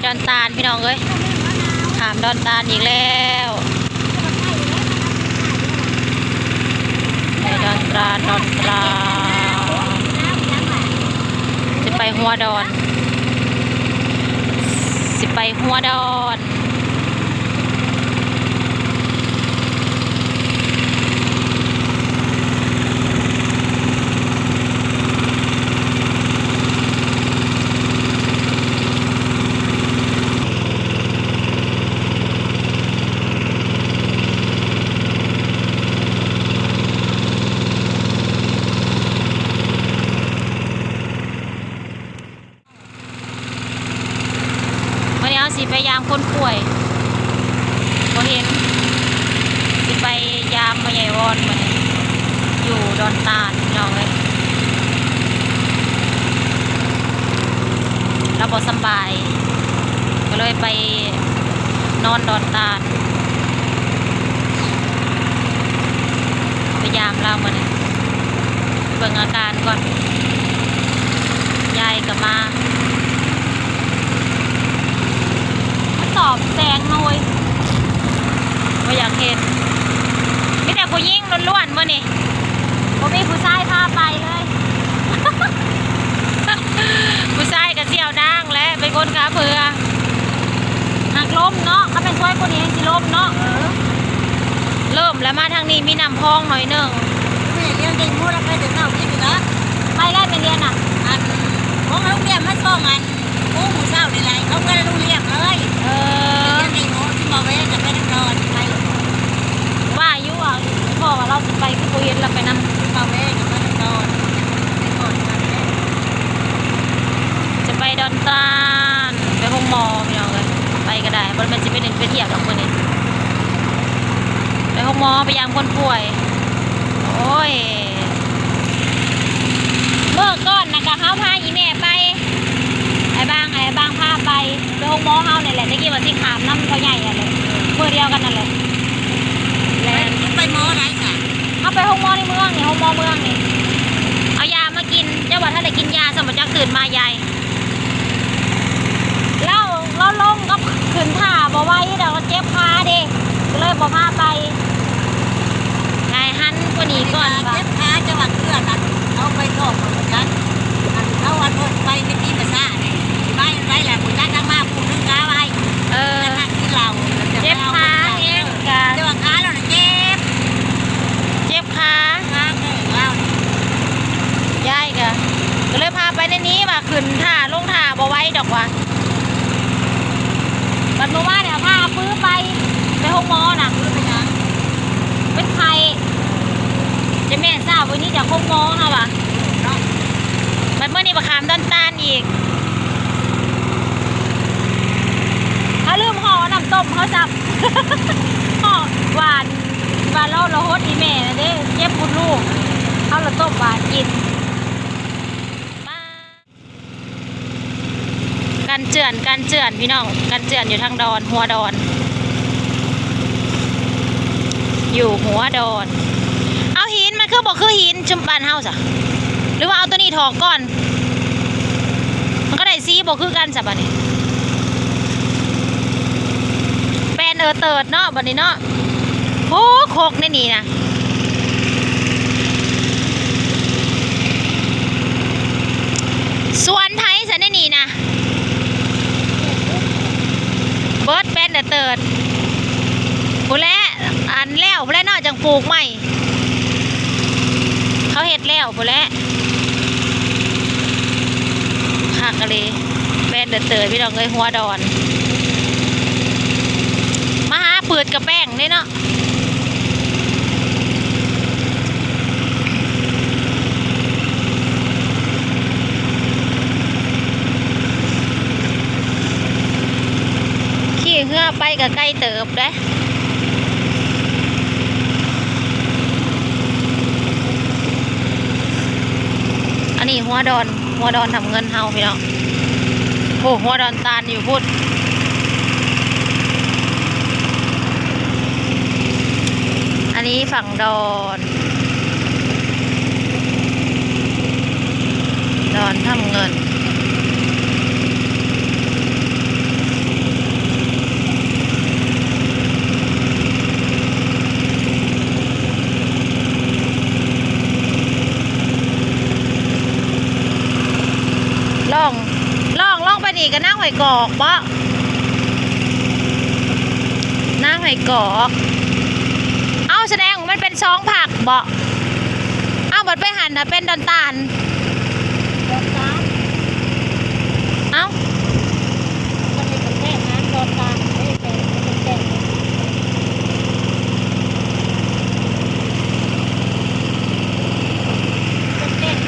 ดอนตาลพี่น้องเอ้ยถามดอนตาลอีกแล้วไปดอนตาลจะไปหัวดอนสิไปยามคนป่วยบ่เห็นสิไปยามพ่อใหญ่วอนมาอยู่ดอนตาลพี่น้องเลยเราบ่สบายก็เลยไปนอนดอนตาลไปยามเรามาเนี่ยเบิ่งอาการก่อนยายก็มาสอบแสงหน่อยว่าอยากเห็นมีแต่ผู้หญิงล้วนๆวะนี่ผมมีผู้ชายพาไปเลย ผู้ชายกับเสี่ยวดังและเป็นคนขาเผือหักล้มเนาะเขาเป็นช่วยคนนี้ให้สิล้มเนาะเริ่มแล้วมาทางนี้มีน้ำพองหน่อยหนึ่งไม่เรียนเด็กมูแล้วไปถึงเท่าที่นี่นะไปได้เป็นเรียนอ่ะของโรงเรียนมาส่งผู้หมูเศร้าในไรเขาก็โรงเรียนเลยเด็กมูที่มาเว้จะไปนอนไปว่าอายุอ่ะพ่อว่าเราจะไปคือคุยเราไปนำมาเว้จะไปนอนจะไปดอนตาลไปห้องหมอพี่น้องเลยไปก็ได้บนเป็นจะไปเดินไปเที่ยวดอกคนนี้ไปห้องหมอไปยามคนป่วยโอ้ยเมื่อก่อนนะคะเขาพาอีแม่ไปไอ้บางพาไปห้องหมอเฮาเนี่ยแหละได้กี่วันที่ขามน้ำเขาใหญ่อะไรเมื่อเดียวกันนั่นเลยไปหมอไหนค่ะเอาไปห้องหมอในเมืองนี่ห้องหมอเมืองนี่เอายามากินเจ้าว่าถ้าได้กินยาสมบัติจะตื่นมาใหญ่เราลงก็ขึ้นท่าบ่ไหวเดี๋ยวเจ็บขาเด็กเลยบ่พาไปไงหันกว่านี้ก่อนเจ็บขาจังหวัดเพื่อนเอาไปโทษเหมือนกันเอาวันเพิ่นไปเป็นที่ภาษาเนี่ยไปแหละผู้ชายทั้งมาผู้นึงก้าไปนั่งที่เราเจ็บขาเองกันเจ็บขาเราเจ็บขาเรายายก็เลยพาไปในนี้มาขึ้นท่าลงท่าบ่ไหวดอกว่ะบัดเมื่อวานเนี่ยพาปื้อไปห้องหมอน่ะเป็นใครจะแม่ทราบวันนี้จากห้องหมอค่ะว่ะบัดเมื่อนี้ประคามดอนตาลอีกเขาลืมห่อน้ำต้มเขาจับ ห่อหวานเราโฮดอีแม่นะเด้เจ็บคุณลูกเขาเราต้มหวานกินกันเจือนพี่น้องกันเจือนอยู่ทางดอนหัวดอนอยู่หัวดอนเอาหินมันคือบอกคือหินชุมบานเฮาจ้ะหรือว่าเอาตัวนี้ถอกก่อนมันก็ได้ซีบอกคือกันจ้ะบัดนี้แปนเติร์ดเนาะบัดนี้เนาะโอ้โคกในนี่นะสวนไทยสันในนี่นะเบิร์ดเป็นเติร์ดผู้และอันแล้วผู้และนอกจังปลูกใหม่เขาเห็ดแล้วผู้และหักกะเลยเป็นเติร์ดพี่น้องเอ้ยหัวดอนมาหาปืดกับแป้งนี่เนาะขี่เหือไปกับไก่เติบเด้อันนี้หัวดอนทำเงินเฮาพี่น้องโอ้หัวดอนตาลอยู่พูดอันนี้ฝั่งดอนทำเงิน น้าหอยกอกบ่หน้าหอยกอกเอาแสดงมันเป็น2ผักบ่เอาบัดไปหั่นน่ะเป็นดอนตาลเอามันเป็นแค่นั้นดอนตาลไม่เป็นแค่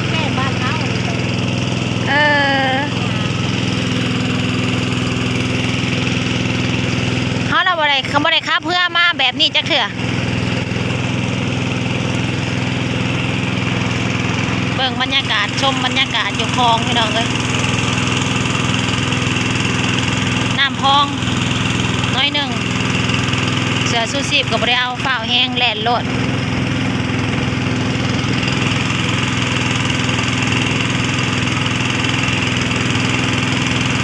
แค่บ้านเฮาเขาเราบ่ได้เขาบ่ได้ค้าเพื่อมาแบบนี้จักเถื่อเบิ่งบรรยากาศชมบรรยากาศอยู่คลองพี่น้องเลยน้ำพองน้อยหนึ่งเสือสู้ชีพก็บ่ได้เอาเฝ้าแห้งแล่นโลด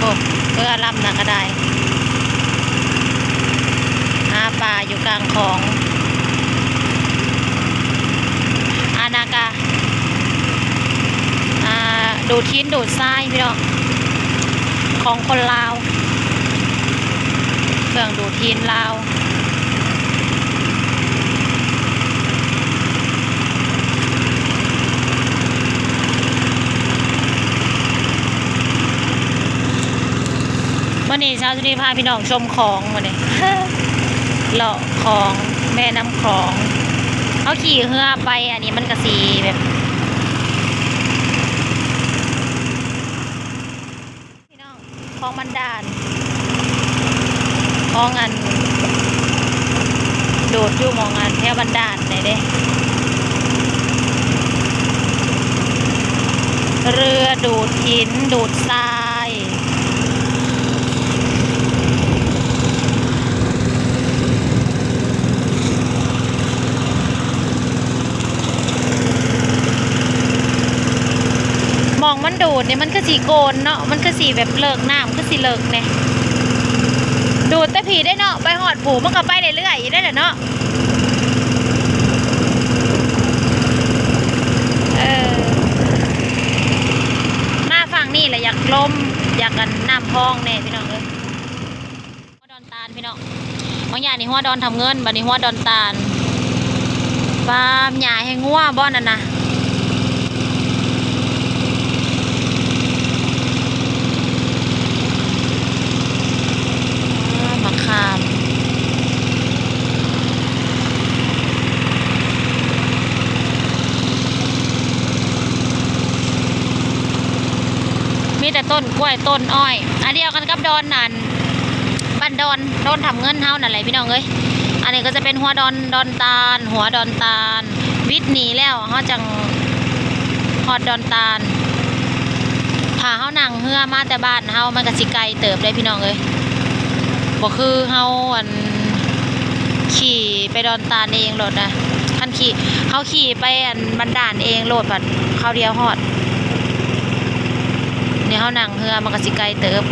โอ้เพื่อลำน่ะก็ได้หาปลาอยู่กลางคลองอานากาดูดทิ้นดูดทรายพี่น้องของคนลาวเครื่องดูดทิ้นลาววันนี้ชาวสุริพาพี่น้องชมของวันนี้ เลาะของแม่น้ำคลองเขาขี่เรือไปอันนี้มันกระสีแบบพี่น้องคลองมันดานคลองอันโดดอยู่มองอันแถวบันดาลไหนเด้เรือดูดหินดูดทรายมองมันดูดเนี่ยมันคือสีโกนเนาะมันคือสีแบบเลิกน้ำคือสีเลิกเนี่ยดูดแต่ผีได้เนาะไปหอดผูมันก็ไปเรื่อยๆได้แหละเนาะมาฝั่งนี่แหละอยากลมอยากกันน้ำพองเนี่ยพี่น้องหัวดอนตาลพี่น้องบางอย่างนี่หัวดอนทำเงินบัดนี้หัวดอนตาลฟาร์มหญ้าให้งัวบ่นั่นนะมะขามมีแต่ต้นกล้วยต้นอ้อยอันเดียวกันกับดอนนั่นบ้านดอนทำเงินเฮานั่นแหละพี่น้องเอ้ยอันนี้ก็จะเป็นหัวดอนตาลหัวดอนตาลวิทย์หนีแล้วเฮาจังฮอดดอนตาลถ้าเฮานั่งเรือมาแต่บ้านเฮามันก็สิไกลเติบได้พี่น้องเอ้ยบ่คือเฮาอันขี่ไปดอนตาลเองโลดนะคันขี่เฮาขี่ไปอันบันดาลเองโลดบัดเข้าเดียวฮอดเนี่ยเฮานั่งเรือมันก็สิไกลเติบ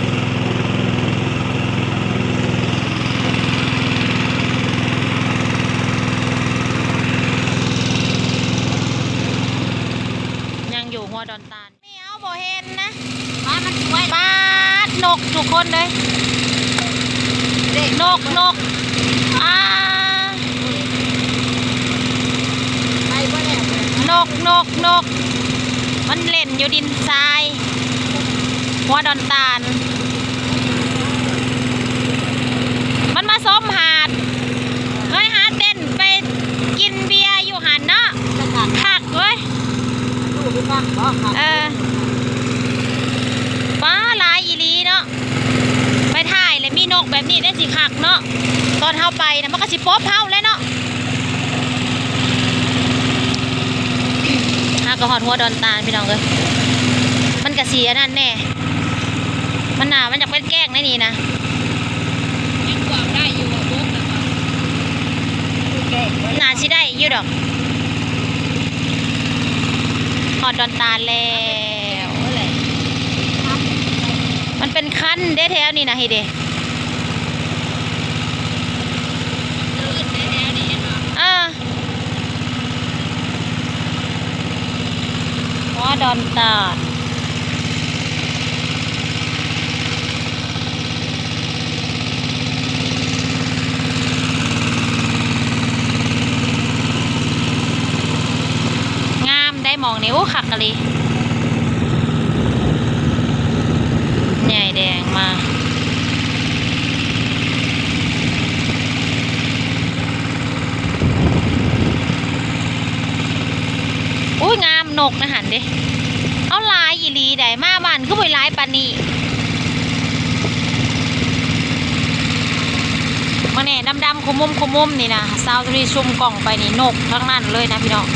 ยังอยู่หัวดอนตาลไม่เอาบ่เห็นนะมันสวยปาดนกทุกคนเลยนกนกมันเล่นอยู่ดินทรายหัวดอนตาลมันมาซ้อมหาดเฮ้ยหาเต้นไปกินเบียร์อยู่หันเนาะผักเว้ยป้าลายอีลีเนาะไปถ่ายเลยมีนกแบบนี้ได้สิคักเนาะตอนเฮาไปนะมันก็สิป๊บเฮาเลยเนาะก็หอดหัวดอนตาลพี่น้องเลยมันกระสีนั่นแน่มันหนามันจะเป็นแกล้งในนี่นะยังกว่าได้อยู่บุ๊กหนาชิได้อยู่ดอกหอดดอนตาลแล้วมันเป็นคันได้แถวนี่นะฮิเดหัวดอนตาล นี่โอ้คักกะลีใหญ่แดงมาอุ้ยงามนกนะหันดิเอาลายอีหลีได้มาบ้านก็ไปลายปานนี้มาแน่ดำๆขมุมนี่นะซาวที่ชุ่มกล่องไปนี่นกทั้งนั้นเลยนะพี่น้อง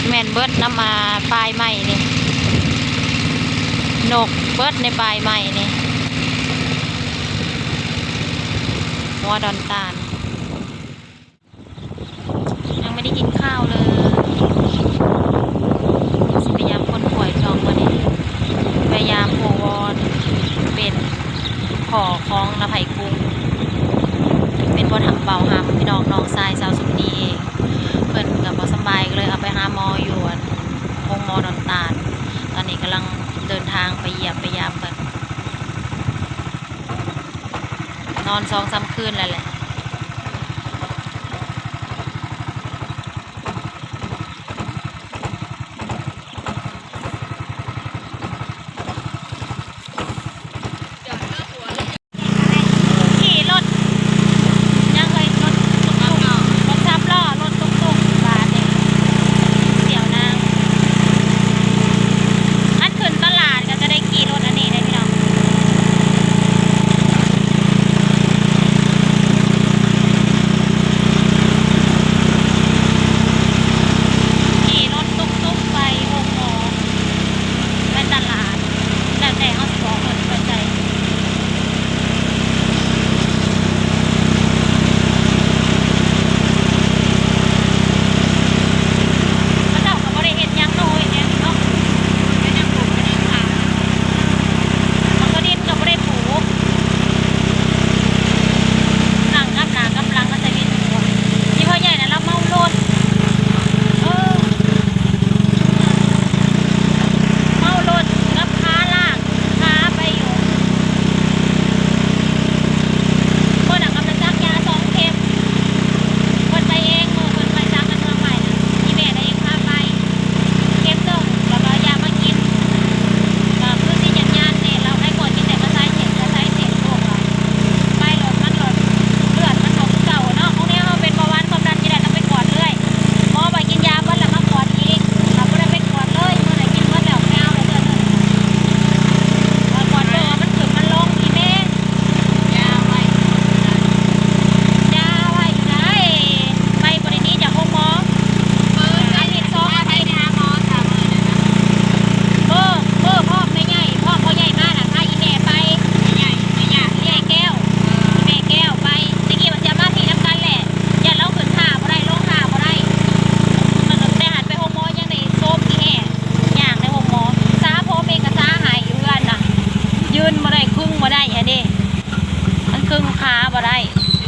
แมนเบิร์ดน้ำมาปลายใหม่นี่นกเบิร์ดในปลายใหม่นี่หัวดอนตาลยังไม่ได้กินข้าวเลยพยายามคนป่วยจองวันนี้พยายามโพวอนเป็นขอคล้องละไผ่กุ้งเป็นบนหักเบาหามพี่น้องน้องทรายสาวสุนีเองเพื่อนกับพอสบายก็เลยเอาไปหาหมออยู่โรงหมอดอนตาลตอนนี้กำลังเดินทางไปเยี่ยมไปยามเพื่อนนอน2-3 คืนแล้วแหละ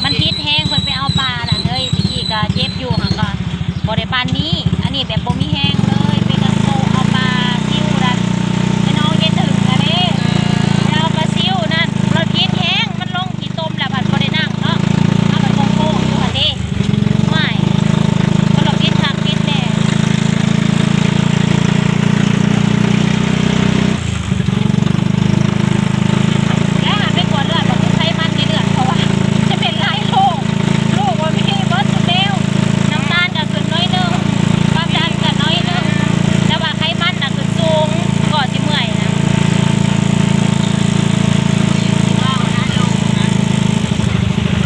มันพิษแห้งคนไปเอาปลาน่ะเฮ้ยตะกี้ก็เจ็บอยู่ค่ะก่อนบ่ได้ปานนี้อันนี้แบบบ่มีแห้งเลยไปกันโตเอาปลาซิวดันไอ้น้องเย็นถึงอันนี้เอาปลาซิวนั่นรถพิษแห้งมันลงกี่ต้มแล้วผัดบ่ได้นั่งเนาะเอาไปโค้งๆอยู่ค่ะดิไม่ก็รถพิษทางพิษแน่แล้วหาไม่กลัวเลือดบอกใช้มันในเลือดเพราะว่าจะเป็นไรโรคว่ามีเบิร์ดสุดเร็วน้ำตาลก็ขึ้นน้อยนึงความดันก็น้อยนึงแต่ว่าไขมันน่ะขึ้นสูงก็สิเมื่อยนะ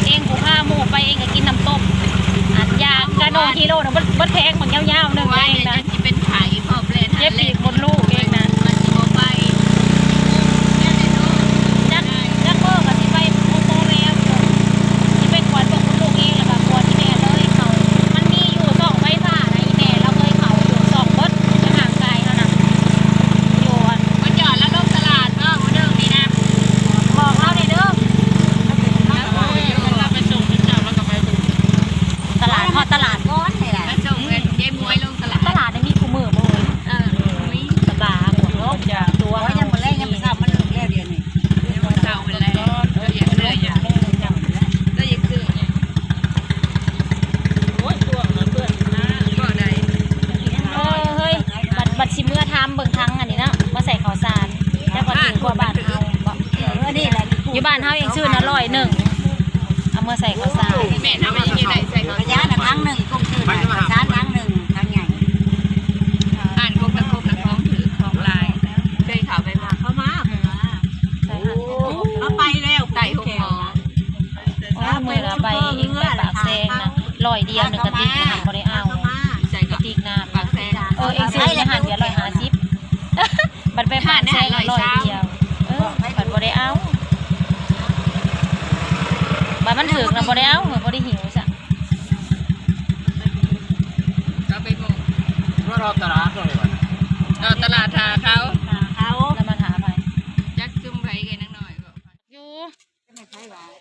เองกูพาหมูไปเองก็กินน้ำต้มอัดยากระโดดกิโลนึงบัดแทงมันยาวๆนึงเองนะเย็บปีกบนลูกเองนะจักเบอร์ก็สิไปโมโมแววสิไปกวดพวกคุณลูกเองแล้วก็กวดที่แม่เลยเขามันมีอยู่2ไฟฟ้านะอีแม่เราเคยเขาอยู่2บดจะห่างไกลแล้วนะอยู่มันจอดแล้วลงตลาดเนาะมื้อนึงนี่นะบอกเราได้เด้อตลาดพอตลาดก้อนนี่แหละไปส่งเงินยายมวยโล อยู่บ้านเฮาเองซื้อนะ101เอามาใส่ข้าวสาร แม่ทำยังไงได้ใส่เขา ระยะละครั้งหนึ่งกุ้งตื่นช้าครั้งหนึ่งครั้งใหญ่ อ่านครบนะท้องถือของลายเคยข่าวไปมาเข้ามา ใส่หั่น เขาไปแล้ว ไต่หงหมอ อ๋อมือละใบอีกใบปากแซงนะ100เดียว1กระติกนะหั่นบ่ได้เอา ใส่ ก กั ระ บ ติกน้ำ ปากแซง เองซื้อในหั่นเดียว150บัดไปปากแซง100เดียวบัดบ่ได้เอาบัดมันถึกนะบ่ได้เอาบ่ได้หิวซะ เราไปหมก ว่าเราตลาดตัวนี้วะ ตลาดทาเขา เขา แล้วมาถามไป จักจุ่มไปกันนักหน่อยบอก อยู่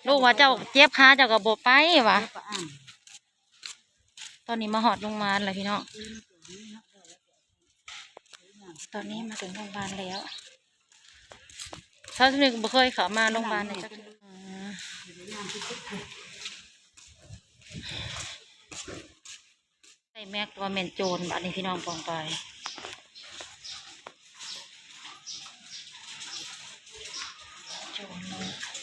ลูกว่าเจ้าเจ็บขาเจ้าก็บ่ไปวะตอนนี้มาหอดโรงพยาบาลแล้วพี่น้องตอนนี้มาถึงโรงพยาบาลแล้วถ้าสนึกบ่เคยเข้ามาโรงพยาบาลเลยจักใส่แม็กว่าเมนโจรบัดนี้พี่น้องปองไปโจรเลย